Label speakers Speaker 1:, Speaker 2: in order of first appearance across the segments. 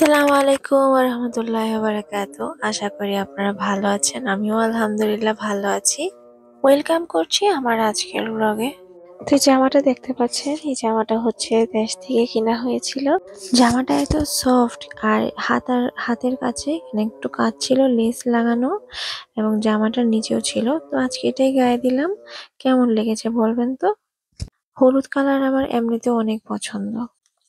Speaker 1: আসসালামু আলাইকুম ওয়া রাহমাতুল্লাহি ওয়া বারাকাতুহু। আশা করি আপনারা ভালো আছেন। আমিও আলহামদুলিল্লাহ ভালো আছি। ওয়েলকাম করছি আমার আজকের ব্লগে। তো এই জামাটা দেখতে পাচ্ছেন, এই জামাটা হচ্ছে দেশ থেকে কেনা হয়েছিল। জামাটা এত সফট আর হাতের কাছে এখানে একটু কাজ ছিল, লেস লাগানো এবং জামাটার নিচেও ছিল। তো আজকে এটাই গায়ে দিলাম। কেমন লেগেছে বলবেন তো? হলুদ কালার আমার এমনিতেও অনেক পছন্দ।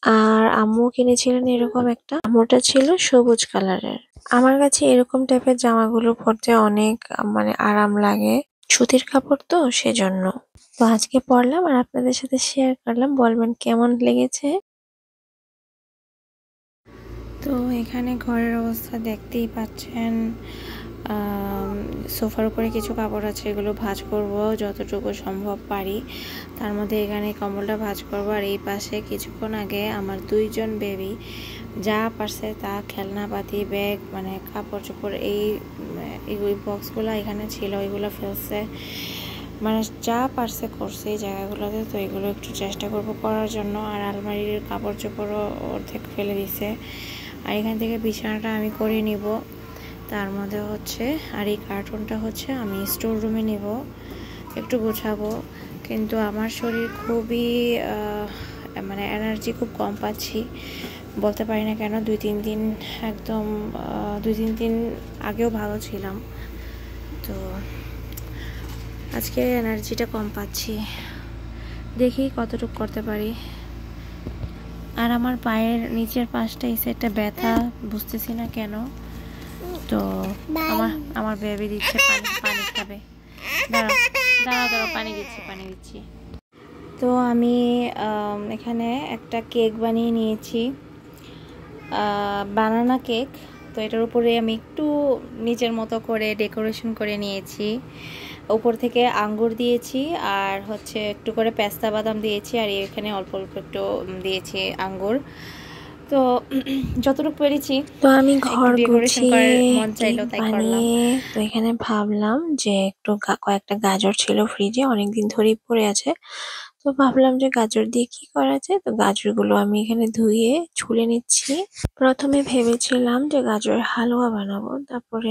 Speaker 1: আর আম্মু কিনেছিলেন এরকম একটা, আম্মুটা ছিল সবুজ কালারের। আমার কাছে এরকম টাইপের জামাগুলো পরতে অনেক আরাম লাগে, সুতির কাপড় তো সেজন্য। তো আজকে পরলাম আর আপনাদের সাথে শেয়ার করলাম, বলবেন কেমন লেগেছে। তো এখানে ঘরের অবস্থা দেখতেই পাচ্ছেন। সোফার উপরে কিছু কাপড় আছে, এগুলো ভাঁজ করব যতটুকু সম্ভব পারি। তার মধ্যে এখানে কম্বলটা ভাঁজ করব। আর এই পাশে কিছুক্ষণ আগে আমার দুইজন বেবি যা পারছে তা খেলনাপাতি, ব্যাগ, কাপড় চোপড়, এই বক্সগুলো এখানে ছিল, এগুলো ফেলছে, যা পারছে করছে এই জায়গাগুলোতে। তো এগুলো একটু চেষ্টা করব করার জন্য। আর আলমারির কাপড় চোপড়ও অর্ধেক ফেলে দিছে। আর এখান থেকে বিছানাটা আমি করে নিব। তার মধ্যে হচ্ছে আর এই কার্টুনটা হচ্ছে আমি স্টোর রুমে নেব, একটু গোছাবো। কিন্তু আমার শরীর খুবই এনার্জি খুব কম পাচ্ছি, বলতে পারি না কেন। দুই তিন দিন আগেও ভালো ছিলাম, তো আজকে এনার্জিটা কম পাচ্ছি। দেখি কতটুকু করতে পারি। আর আমার পায়ের নিচের পাশটা এই সাইডটা ব্যথা, বুঝতেছি না কেন। তো আমার বেবি দিচ্ছে পানি খাবে। দাঁড়াও দাঁড়াও দাঁড়াও, পানি দিচ্ছি। তো আমি এখানে একটা কেক বানিয়ে নিয়েছি, বানানা কেক। তো এটার উপরে আমি একটু নিজের মতো করে ডেকোরেশন করে নিয়েছি। উপর থেকে আঙ্গুর দিয়েছি, আর হচ্ছে একটু করে পেস্তা বাদাম দিয়েছি, আর এখানে অল্প অল্প একটু দিয়েছি আঙ্গুর। তো যতটুকু পেরেছি। তো আমি ঘর গুছিয়ে কেক বানিয়ে, তো এখানে ভাবলাম যে একটু কয়েকটা গাজর ছিল ফ্রিজে, অনেকদিন ধরেই পড়ে আছে। তো ভাবলাম যে গাজর দিয়ে কি করা যায়। তো গাজরগুলো আমি এখানে ধুয়ে ছুলে নিচ্ছি। প্রথমে ভেবেছিলাম যে গাজরের হালুয়া বানাবো, তারপরে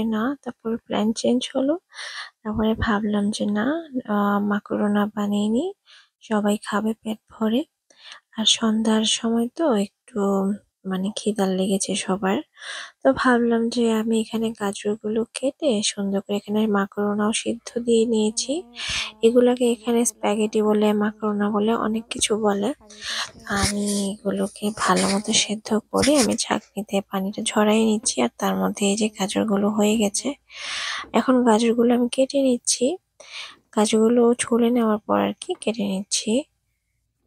Speaker 1: প্ল্যান চেঞ্জ হলো। তারপরে ভাবলাম যে না, মাকরোনা বানিয়ে নিই, সবাই খাবে পেট ভরে। আর সন্ধ্যার সময় তো একটু খিদার লেগেছে সবার। তো ভাবলাম যে আমি এখানে গাজরগুলো কেটে সুন্দর করে, এখানে মাকরোনাও সিদ্ধ দিয়ে নিয়েছি। এগুলোকে এখানে স্প্যাগেটি বলে, মাকরোনা বলে, অনেক কিছু বলে। আমি এগুলোকে ভালো মতো সেদ্ধ করে আমি ছাঁকনিতে পানিটা ঝরাই নিচ্ছি। আর তার মধ্যে এই যে গাজরগুলো হয়ে গেছে, এখন গাজরগুলো আমি কেটে নিচ্ছি। গাজরগুলো ছুলে নেওয়ার পর আর কি কেটে নিচ্ছি।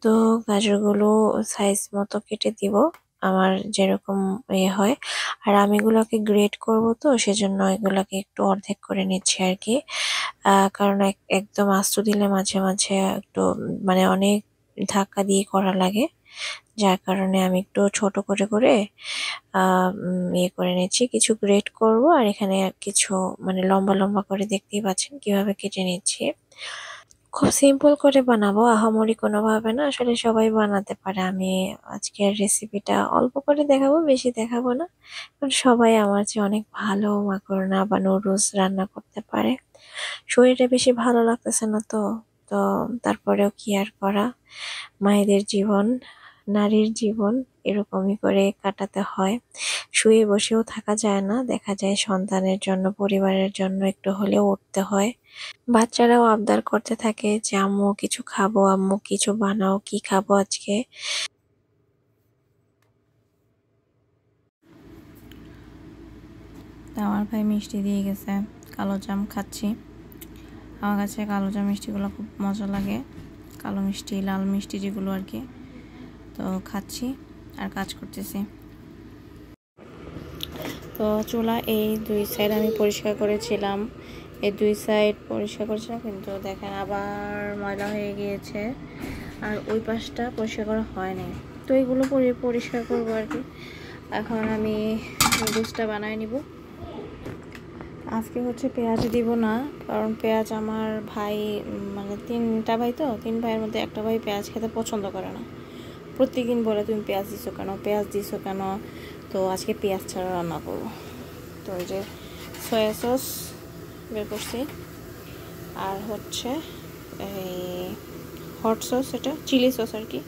Speaker 1: তো গাজরগুলো সাইজ মতো কেটে দিব, আমার যেরকম হয়। আর আমি এগুলোকে গ্রেট করব, তো সেজন্য এগুলাকে একটু অর্ধেক করে নিচ্ছি আর কি। কারণ একদম আস্ত দিলে মাঝে মাঝে একটু অনেক ধাক্কা দিয়ে করা লাগে, যার কারণে আমি একটু ছোট করে করে ইয়ে করে নিচ্ছি। কিছু গ্রেট করব, আর এখানে কিছু লম্বা লম্বা করে, দেখতেই পাচ্ছেন কিভাবে কেটে নিচ্ছি। খুব সিম্পল করে বানাবো, আহামরি কোনোভাবে না, আসলে সবাই বানাতে পারে। আমি আজকের রেসিপিটা অল্প করে দেখাবো, বেশি দেখাবো না, কারণ সবাই আমার চেয়ে অনেক ভালো মাকরোনা বা নুডলস রান্না করতে পারে। শরীরটা বেশি ভালো লাগতেছে না তো, তো তারপরেও কি আর করা, মায়েদের জীবন, নারীর জীবন এরকমই করে কাটাতে হয়। শুয়ে বসেও থাকা যায় না, দেখা যায় সন্তানের জন্য, পরিবারের জন্য একটু হলেও উঠতে হয়। বাচ্চারাও আবদার করতে থাকে যে আম্মু কিছু খাবো, আম্মু কিছু বানাও, কি খাবো আজকে।
Speaker 2: আমার ভাই মিষ্টি দিয়ে গেছে, কালো জাম খাচ্ছি। আমার কাছে কালো জাম মিষ্টিগুলো খুব মজা লাগে, কালো মিষ্টি, লাল মিষ্টি যেগুলো আর কি। তো খাচ্ছি আর কাজ করতেছি। তো চুলা এই দুই সাইড আমি পরিষ্কার করেছিলাম, এই দুই সাইড পরিষ্কার করেছিলাম, কিন্তু দেখেন আবার ময়লা হয়ে গিয়েছে। আর ওই পাশটা পরিষ্কার করা হয়নি, তো এইগুলো পরিষ্কার করবো আর কি। এখন আমি নুডলসটা বানায় নিব। আজকে হচ্ছে পেঁয়াজ দিব না, কারণ পেঁয়াজ আমার ভাই, তিনটা ভাই, তো তিন ভাইয়ের মধ্যে একটা ভাই পেঁয়াজ খেতে পছন্দ করে না। প্রত্যেকদিন বলে তুমি পেঁয়াজ দিছো কেন, পেঁয়াজ দিছো কেন। তো আজকে পেঁয়াজ ছাড়া রান্না করবো। তো এই যে সয়া সস বের করছি, আর হচ্ছে এই হট সস, এটা চিলি সস আর কি,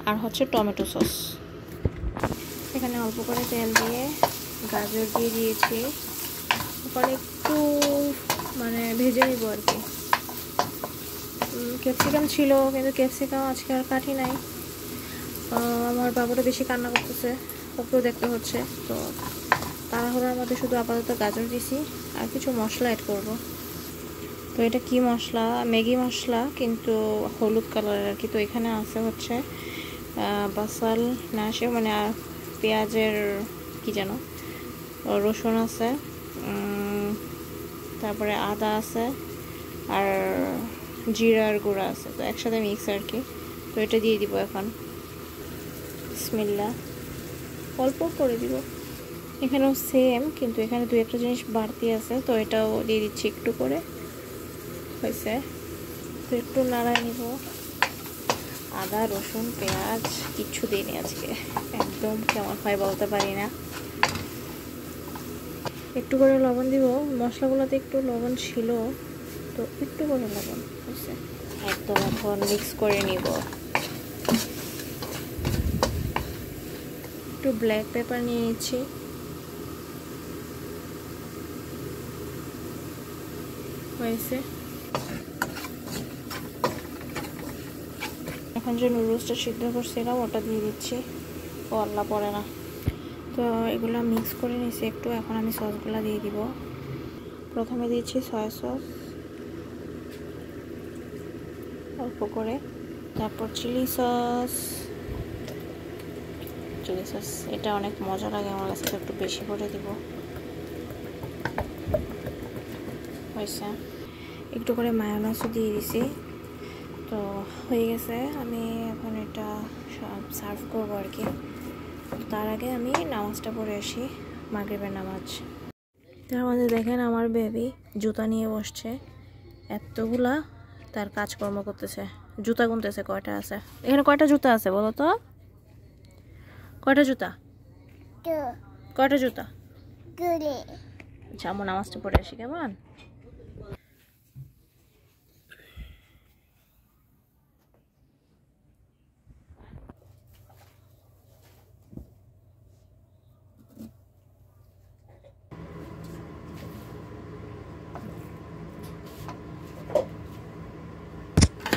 Speaker 2: আর হচ্ছে টমেটো সস। এখানে অল্প করে তেল দিয়ে গাজর দিয়ে দিয়েছি, পরে একটু মানে ভেজে নিব আর কি। ক্যাপসিকাম ছিল কিন্তু ক্যাপসিকাম আজকে আর কাটি নাই। আমার বাবুটা বেশি কান্না করতেছে, ওকেও দেখতে হচ্ছে। তো তাড়াহুড়ার মধ্যে শুধু আপাতত গাজর দিছি, আর কিছু মশলা অ্যাড করব। তো এটা কি মশলা? ম্যাগি মশলা, কিন্তু হলুদ কালারের আর কি। তো এখানে আছে হচ্ছে বাসাল নাশে, মানে পেঁয়াজের কি যেন, রসুন আছে, তারপরে আদা আছে, আর জিরার গুঁড়া আছে। তো একসাথে মিক্স আর কি। তো এটা দিয়ে দিব এখন, বিসমিল্লাহ। অল্প করে দিব। এখানেও সেম, কিন্তু এখানে দু একটা জিনিস বাড়তি আছে, তো এটাও দিয়ে দিচ্ছি একটু করে। হয়েছে, তো একটু নাড়াই নিব। আদা রসুন পেঁয়াজ কিচ্ছু দিইনি আজকে, একদম কেমন হয় বলতে পারি না। একটু করে লবণ দিব, মশলাগুলোতে একটু লবণ ছিল, তো একটু করে লবণ হয়েছে। একদম এখন মিক্স করে নিব। একটু ব্ল্যাক পেপার নিয়ে নিচ্ছি, হয়েছে। এখন যে নুডলসটা সিদ্ধ করছিলাম ওটা দিয়ে দিচ্ছি। ও আল্লাহ, পড়ে না। তো এগুলো মিক্স করে নিয়েছি একটু। এখন আমি সসগুলো দিয়ে দিব। প্রথমে দিয়েছি সয়া সস অল্প করে, তারপর চিলি সস। চিলি সস এটা অনেক মজা লাগে আমার কাছে, তো একটু বেশি করে দিব। হয়েছে। একটু করে মায়োনেজও দিয়ে দিছি। তো হয়ে গেছে, আমি এখন এটা সার্ভ করবো আর কি। তার আগে আমি নামাজটা পড়ে আসি, মাগরিবের নামাজ। তার মধ্যে দেখেন আমার বেবি জুতা নিয়ে বসছে, এতগুলা তার কাজকর্ম করতেছে, জুতা গুনতেছে কয়টা আছে। এখানে কয়টা জুতা আছে বলো তো? কয়টা জুতা? কয়টা জুতা? আচ্ছা, আমার নামাজটা পড়ে আসি কেমন।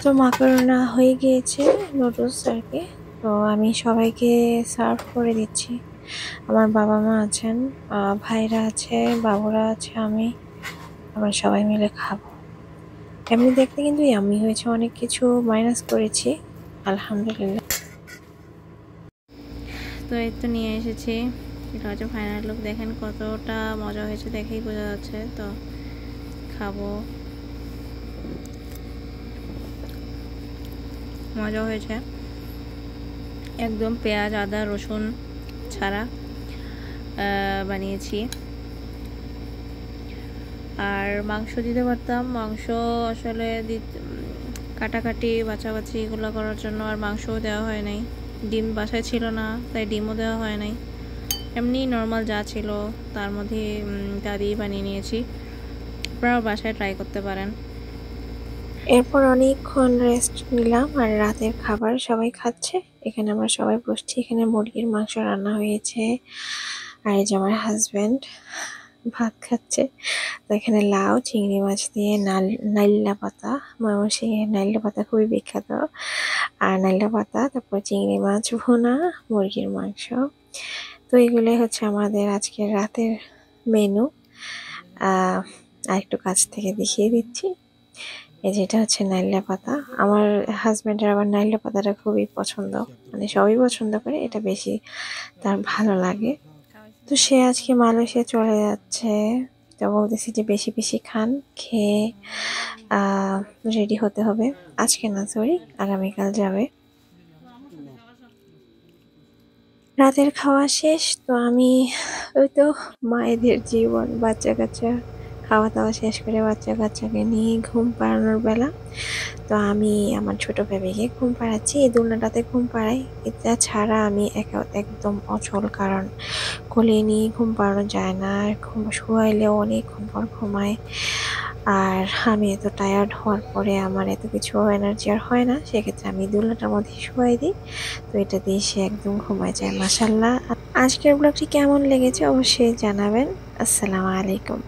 Speaker 2: তো মাকারোনা হয়ে গিয়েছে, নুডলস আর কি। তো আমি সবাইকে সার্ভ করে দিচ্ছি। আমার বাবা মা আছেন, ভাইরা আছে, বাবুরা আছে, আমি, আমরা সবাই মিলে খাবো। এমনি দেখতে কিন্তু ইয়াম্মি হয়েছে, অনেক কিছু মাইনাস করেছি, আলহামদুলিল্লাহ। তো এই তো নিয়ে এসেছি, এটা হচ্ছে ফাইনাল লুক। দেখেন কতটা মজা হয়েছে, দেখেই বোঝা যাচ্ছে। তো খাবো, মজা হয়েছে একদম। পেঁয়াজ আদা রসুন ছাড়া বানিয়েছি। আর মাংস দিতে পারতাম, মাংস আসলে কাটাকাটি বাছাবাছি এগুলো করার জন্য আর মাংসও দেওয়া হয় নাই। ডিম বাসায় ছিল না, তাই ডিমও দেওয়া হয় নাই। এমনি নর্মাল যা ছিল তার মধ্যে তা দিয়ে বানিয়ে নিয়েছি। আপনারাও বাসায় ট্রাই করতে পারেন। এরপর অনেকক্ষণ রেস্ট নিলাম, আর রাতের খাবার সবাই খাচ্ছে। এখানে আমরা সবাই বসছি। এখানে মুরগির মাংস রান্না হয়েছে, আর এই যে আমার হাজবেন্ড ভাত খাচ্ছে। তো এখানে লাউ চিংড়ি মাছ দিয়ে নাইল্লা পাতা, ময়মনসিংহের নাইল্লা পাতা খুবই বিখ্যাত। আর নাইল্লা পাতা, তারপর চিংড়ি মাছ ভুনা, মুরগির মাংস। তো এগুলোই হচ্ছে আমাদের আজকের রাতের মেনু। আর একটু কাছ থেকে দেখিয়ে দিচ্ছি। এই যেটা হচ্ছে নাইল্লা পাতা। আমার হাজবেন্ডের আবার নাইল্লা পাতাটা খুবই পছন্দ, মানে সবই পছন্দ করে, এটা বেশি তার ভালো লাগে। তো সে আজকে মালয়েশিয়া চলে যাচ্ছে। তো বলতেছি যে বেশি বেশি খান, খেয়ে রেডি হতে হবে। আজকে না, সরি, আগামীকাল যাবে। রাতের খাওয়া শেষ। তো আমি ওই তো মায়েদের জীবন, বাচ্চা কাচ্চা খাওয়া দাওয়া শেষ করে বাচ্চা কাচ্চাকে নিয়ে ঘুম পাড়ানোর বেলা। তো আমি আমার ছোট বেবিকে ঘুম পাড়াচ্ছি, এই দোলনাটাতে ঘুম পাড়াই। এটা ছাড়া আমি একদম অচল, কারণ কোলে নিয়ে ঘুম পাড়ানো যায় না, আর শোয়াইলেও অনেকক্ষণ পর ঘুমায়। আর আমি এত টায়ার্ড হওয়ার পরে আমার এত কিছু এনার্জি আর হয় না, সেক্ষেত্রে আমি দোলনাটার মধ্যে শোয়াই দিই। তো এটা দিয়ে সে একদম ঘুমায় যায় মাশাল্লাহ। আজকের ব্লগটি কেমন লেগেছে অবশ্যই জানাবেন। আসসালামু আলাইকুম।